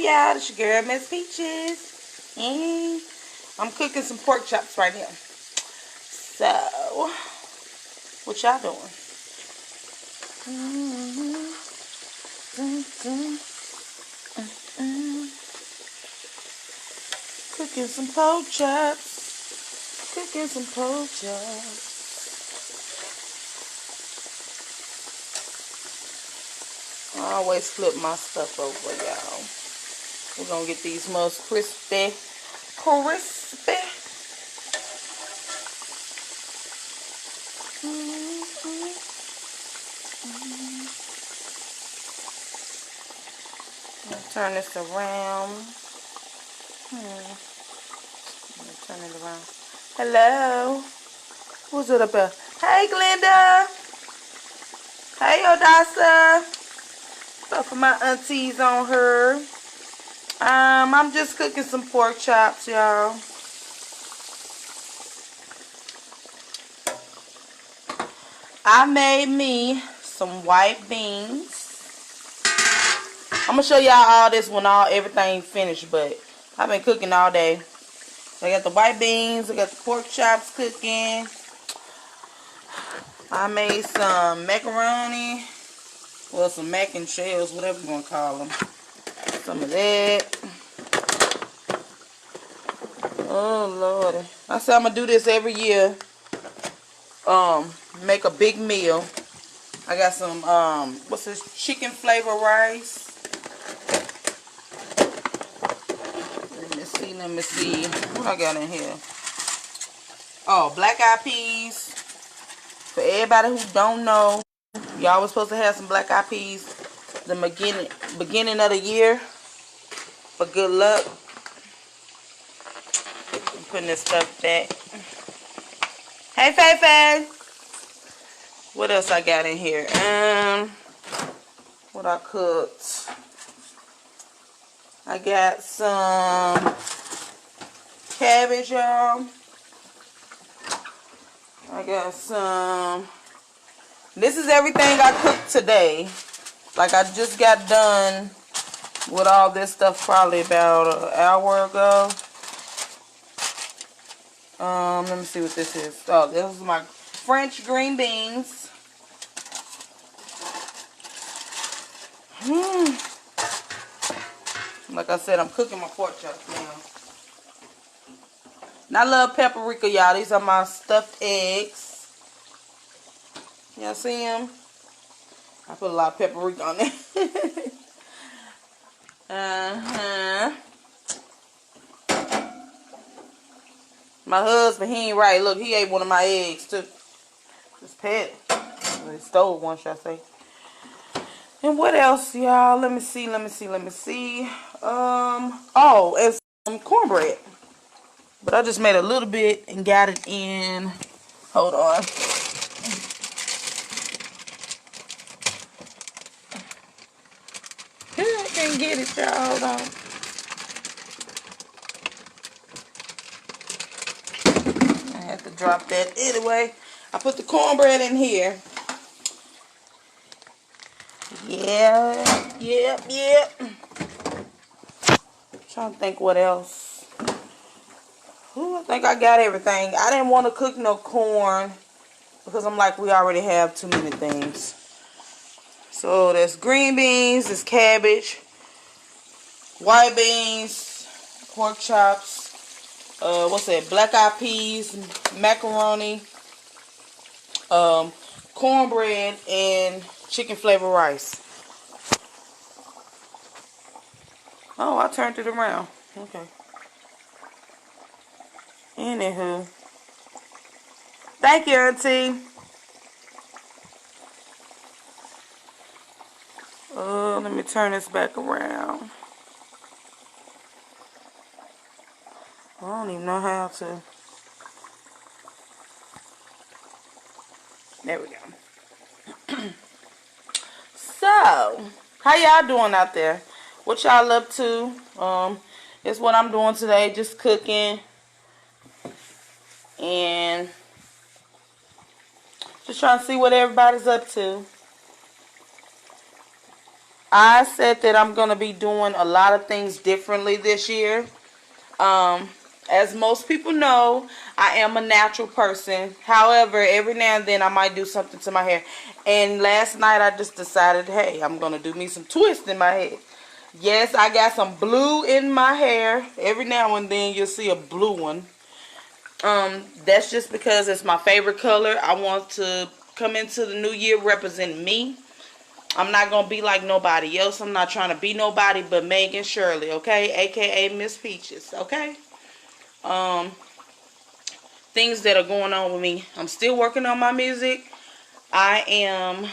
y'all? It's your girl, Miss Peaches. And I'm cooking some pork chops right now. So, what y'all doing? Cooking some pork chops. Cooking some pork chops. I always flip my stuff over, y'all. We're gonna get these most crispy. Turn this around. Turn it around. Hello. Who's it up there? Hey, Glenda. Hey, Odessa. Stuff for my aunties on her. I'm just cooking some pork chops, y'all. I made me some white beans. I'm gonna show y'all all this when everything finished, but I've been cooking all day. I got the white beans, I got the pork chops cooking. I made some macaroni, well, some mac and shells, whatever you want to call them. Some of that. Oh Lord, I said I'm gonna do this every year. Make a big meal. I got some what's this, chicken flavor rice. Let me see what I got in here. Oh, black eyed peas. For everybody who don't know, y'all was supposed to have some black eyed peas the beginning of the year for good luck. I'm putting this stuff back. Hey, Faye Faye. What else I got in here? What I cooked. I got some cabbage, y'all. I got some. This is everything I cooked today. Like, I just got done with all this stuff probably about an hour ago. Let me see what this is. Oh, this is my French green beans. Like I said, I'm cooking my pork chops now. And I love paprika, y'all. These are my stuffed eggs. Y'all see them? I put a lot of paprika on there. My husband, he ain't right. Look, he ate one of my eggs too. This pet. He stole one, should I say. And what else, y'all? Let me see. Oh, and some cornbread. But I just made a little bit and got it in. Hold on. I can't get it, y'all. Hold on. I have to drop that anyway. I put the cornbread in here. Yep. Trying to think what else. I think I got everything. I didn't want to cook no corn because I'm like, we already have too many things. So there's green beans, there's cabbage, white beans, pork chops, what's that? Black eyed peas, macaroni, cornbread, and chicken flavor rice. Oh, I turned it around. Okay. Anywho. Thank you, Auntie. Let me turn this back around. I don't even know how to. There we go. So, how y'all doing out there? What y'all up to? It's what I'm doing today, just cooking. And just trying to see what everybody's up to. I said that I'm going to be doing a lot of things differently this year. As most people know, I am a natural person. However, every now and then I might do something to my hair. And last night I just decided, hey, I'm going to do me some twist in my head. Yes, I got some blue in my hair. Every now and then you'll see a blue one. That's just because it's my favorite color. I want to come into the new year representing me. I'm not going to be like nobody else. I'm not trying to be nobody but Megan Shirley, okay? AKA Miss Peaches, okay? Things that are going on with me. I'm still working on my music. I am...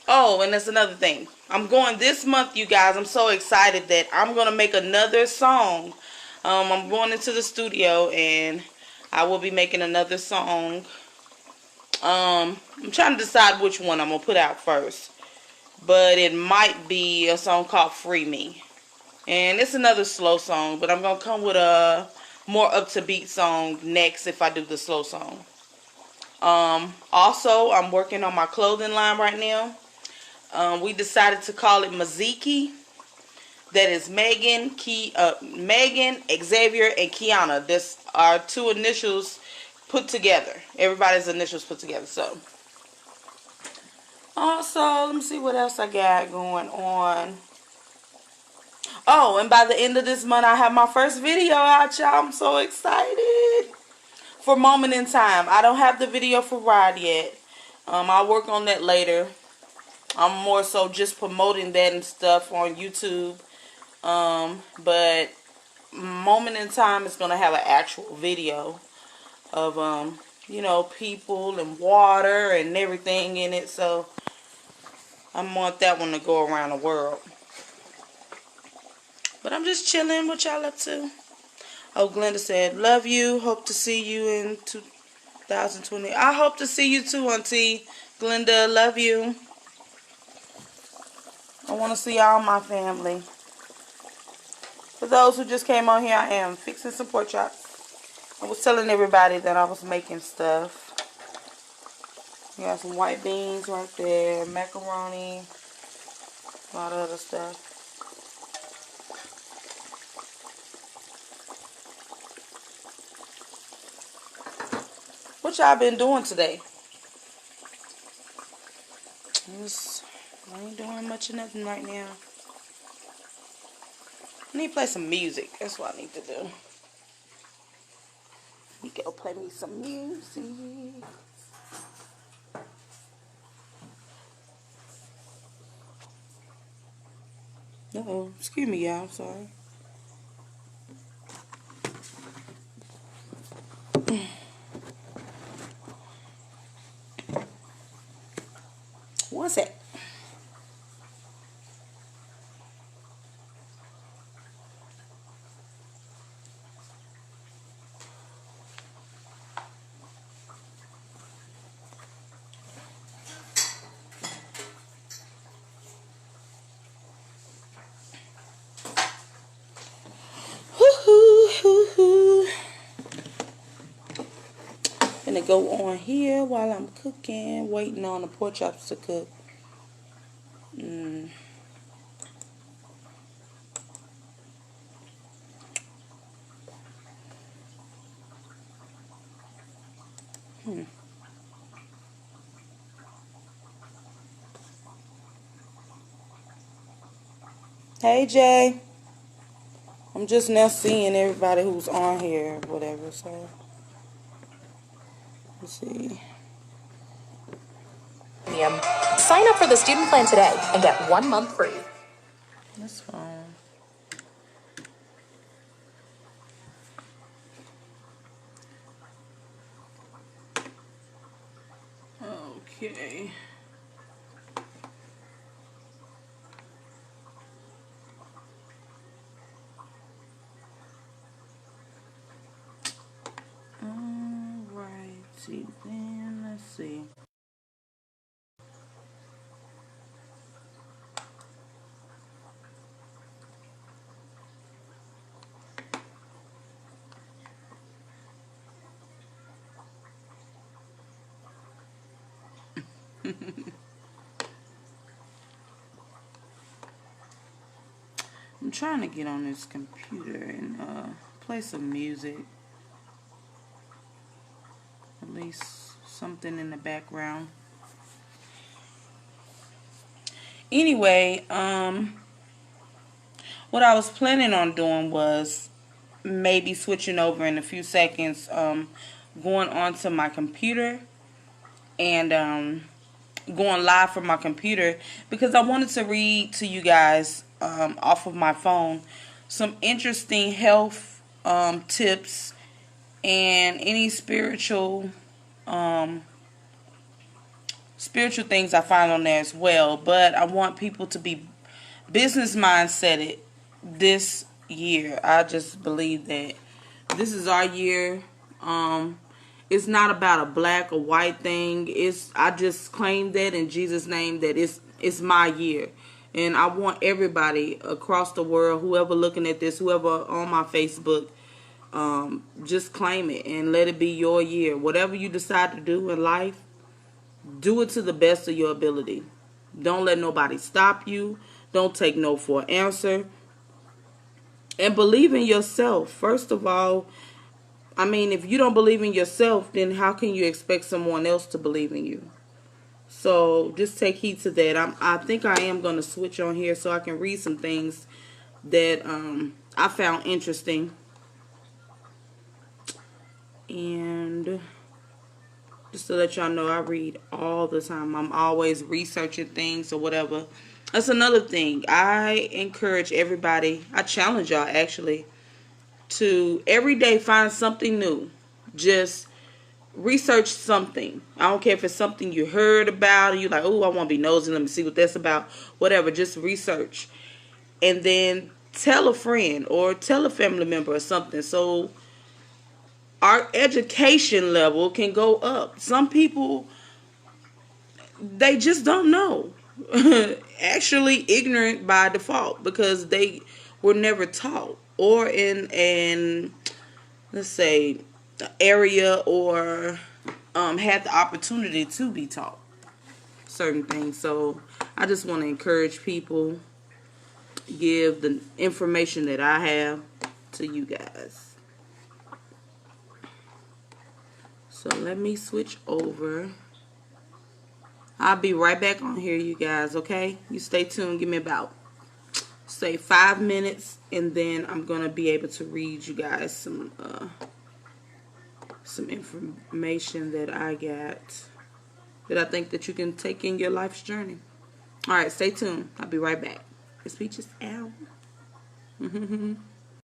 Oh, and that's another thing. I'm going this month, you guys. I'm so excited that I'm going to make another song. I'm going into the studio and I will be making another song. I'm trying to decide which one I'm going to put out first. But it might be a song called Free Me. And it's another slow song, but I'm going to come with a more up-to-beat song next if I do the slow song. Also, I'm working on my clothing line right now. We decided to call it Mezake. That is Megan, Xavier, and Kiana. This are two initials put together. Everybody's initials put together. So, also, let me see what else I got going on. Oh, and by the end of this month, I have my first video out, y'all. I'm so excited. For Moment in Time. I don't have the video for Ride yet. I'll work on that later. I'm more so just promoting that and stuff on YouTube. But Moment in Time is going to have an actual video of, you know, people and water and everything in it. So, I want that one to go around the world. But I'm just chilling. What y'all up to? Oh, Glenda said, love you. Hope to see you in 2020. I hope to see you too, Auntie Glenda. Love you. I want to see all my family. For those who just came on here, I am fixing some pork chops. I was telling everybody that I was making stuff. We got some white beans right there, macaroni, a lot of other stuff. What y'all been doing today? I ain't doing much of nothing right now. I need to play some music. That's what I need to do. We go play me some music. Uh-oh. Excuse me, y'all. I'm sorry. What's that? Gonna go on here while I'm cooking, waiting on the pork chops to cook. Hey Jay, I'm just now seeing everybody who's on here, whatever. So let's see. Sign up for the student plan today and get 1 month free. That's fine. Okay. Alrighty then, let's see. I'm trying to get on this computer and play some music. At least something in the background. Anyway, what I was planning on doing was maybe switching over in a few seconds, going onto my computer and going live from my computer, because I wanted to read to you guys off of my phone some interesting health tips and any spiritual things I find on there as well. But I want people to be business mindseted this year. I just believe that this is our year. It's not about a black or white thing. I just claim that in Jesus' name that it's my year. And I want everybody across the world, whoever looking at this, whoever on my Facebook, just claim it and let it be your year. Whatever you decide to do in life, do it to the best of your ability. Don't let nobody stop you. Don't take no for an answer. And believe in yourself. First of all, I mean, if you don't believe in yourself, then how can you expect someone else to believe in you? So just take heed to that. I think I am going to switch on here so I can read some things that I found interesting. And just to let y'all know, I read all the time. I'm always researching things or whatever. That's another thing. I encourage everybody, I challenge y'all actually, to every day find something new. Just research something. I don't care if it's something you heard about and you're like, oh, I want to be nosy, let me see what that's about. Whatever, just research. And then tell a friend or tell a family member or something, so our education level can go up. Some people, they just don't know. Actually ignorant by default because they were never taught, or in let's say the area, or had the opportunity to be taught certain things. So I just want to encourage people, give the information that I have to you guys. So let me switch over. I'll be right back on here, you guys, okay? You stay tuned. Give me about, say, 5 minutes, and then I'm going to be able to read you guys some information that I got that I think that you can take in your life's journey. All right, stay tuned. I'll be right back. This Peach is out.